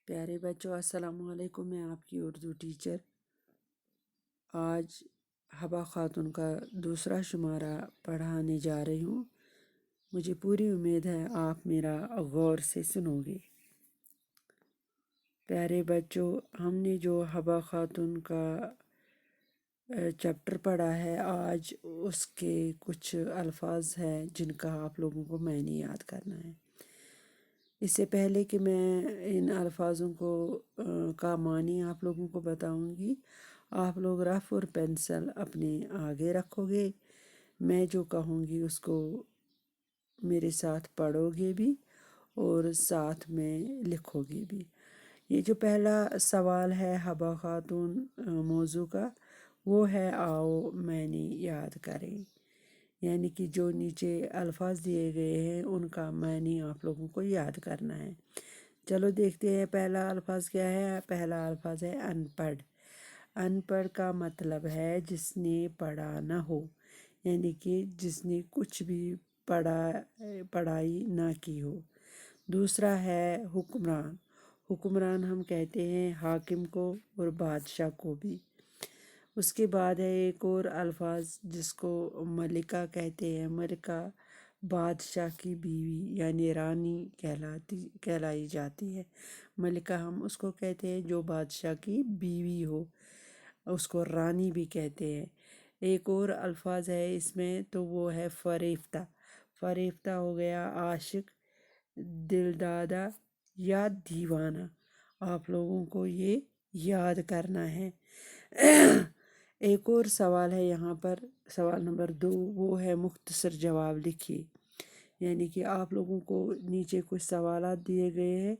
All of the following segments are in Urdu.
پیارے بچوں السلام علیکم، میں آپ کی اردو ٹیچر آج حبا خاتون کا دوسرا شمارہ پڑھانے جا رہی ہوں۔ مجھے پوری امید ہے آپ میرا غور سے سنو گے۔ پیارے بچوں، ہم نے جو حبا خاتون کا چیپٹر پڑھا ہے، آج اس کے کچھ الفاظ ہیں جن کا آپ لوگوں کو معنی یاد کرنا ہے۔ اس سے پہلے کہ میں ان الفاظوں کا معنی آپ لوگوں کو بتاؤں گی، آپ لوگ رف اور پینسل اپنے آگے رکھو گے۔ میں جو کہوں گی اس کو میرے ساتھ پڑھو گے بھی اور ساتھ میں لکھو گے بھی۔ یہ جو پہلا سوال ہے حبا خاتون موضوع کا، وہ ہے آؤ معنی یاد کریں، یعنی کہ جو نیچے الفاظ دیے گئے ہیں ان کا معنی آپ لوگوں کو یاد کرنا ہے۔ چلو دیکھتے ہیں پہلا الفاظ کیا ہے۔ پہلا الفاظ ہے ان پڑھ۔ ان پڑھ کا مطلب ہے جس نے پڑھا نہ ہو، یعنی کہ جس نے کچھ بھی پڑھائی نہ کی ہو۔ دوسرا ہے حکمران۔ حکمران ہم کہتے ہیں حاکم کو اور بادشاہ کو بھی۔ اس کے بعد ہے ایک اور الفاظ جس کو ملکہ کہتے ہیں۔ ملکہ بادشاہ کی بیوی یعنی رانی کہلائی جاتی ہے۔ ملکہ ہم اس کو کہتے ہیں جو بادشاہ کی بیوی ہو، اس کو رانی بھی کہتے ہیں۔ ایک اور الفاظ ہے اس میں تو وہ ہے فریفتہ۔ فریفتہ ہو گیا عاشق، دلدادہ یا دیوانہ۔ آپ لوگوں کو یہ یاد کرنا ہے۔ ایک اور سوال ہے یہاں پر، سوال نمبر 2، وہ ہے مختصر جواب لکھیے، یعنی کہ آپ لوگوں کو نیچے کچھ سوالات دیے گئے ہیں،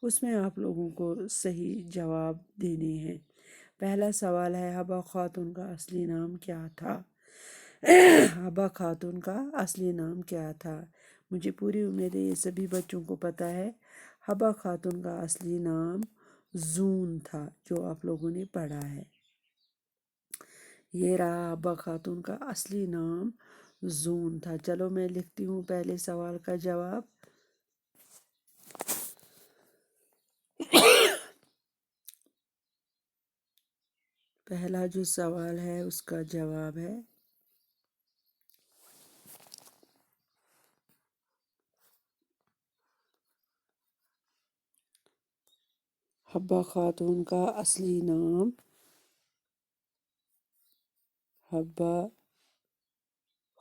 اس میں آپ لوگوں کو صحیح جواب دینے ہیں۔ پہلا سوال ہے حبا خاتون کا اصلی نام کیا تھا؟ حبا خاتون کا اصلی نام کیا تھا؟ مجھے پوری امید ہے یہ سبھی بچوں کو پتہ ہے۔ حبا خاتون کا اصلی نام زون تھا، جو آپ لوگوں نے پڑھا ہے۔ یہ رہا حبا خاتون کا اصلی نام زون تھا۔ چلو میں لکھتی ہوں پہلے سوال کا جواب۔ پہلا جو سوال ہے اس کا جواب ہے حبا خاتون کا اصلی نام حبا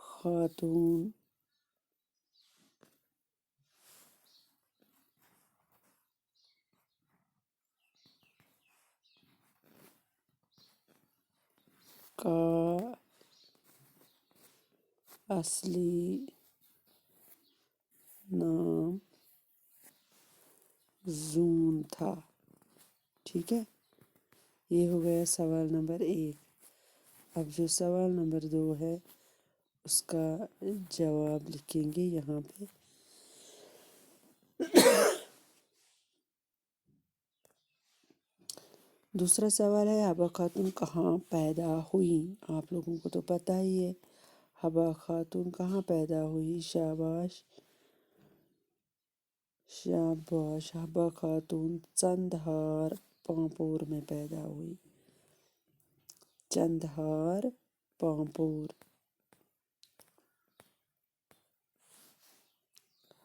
خاتون کا اصلی نام زون تھا۔ ٹھیک ہے، یہ ہو گیا سوال نمبر 1۔ اب جو سوال نمبر 2 ہے اس کا جواب لکھیں گے یہاں پہ۔ دوسرا سوال ہے حبا خاتون کہاں پیدا ہوئی؟ آپ لوگوں کو تو پتہ ہی ہے حبا خاتون کہاں پیدا ہوئی۔ شاباش شاباش، حبا خاتون چندہار پامپور میں پیدا ہوئی۔ چندہار پامپور۔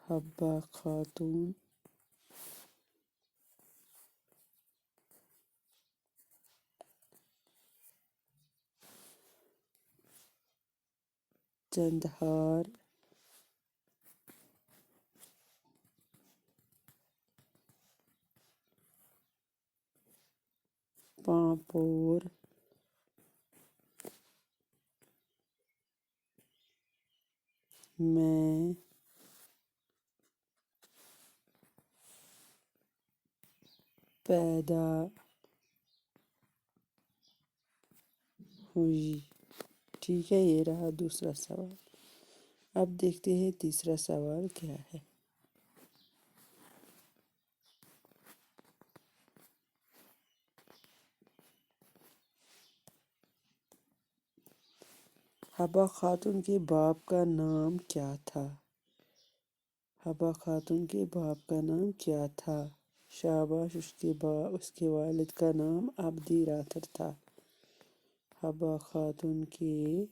حبا خاتون چندہار پامپور میں پیدا ہوئی۔ ٹھیک ہے، یہ رہا دوسرا سوال۔ اب دیکھتے ہیں تیسرا سوال کیا ہے۔ حبا خاتون کے باپ کا نام کیا تھا؟ حبا خاتون کے باپ کا نام کیا تھا؟ شاباش اس کے والد کا نام عبدی راتھر تھا۔ حبہ خاتون کے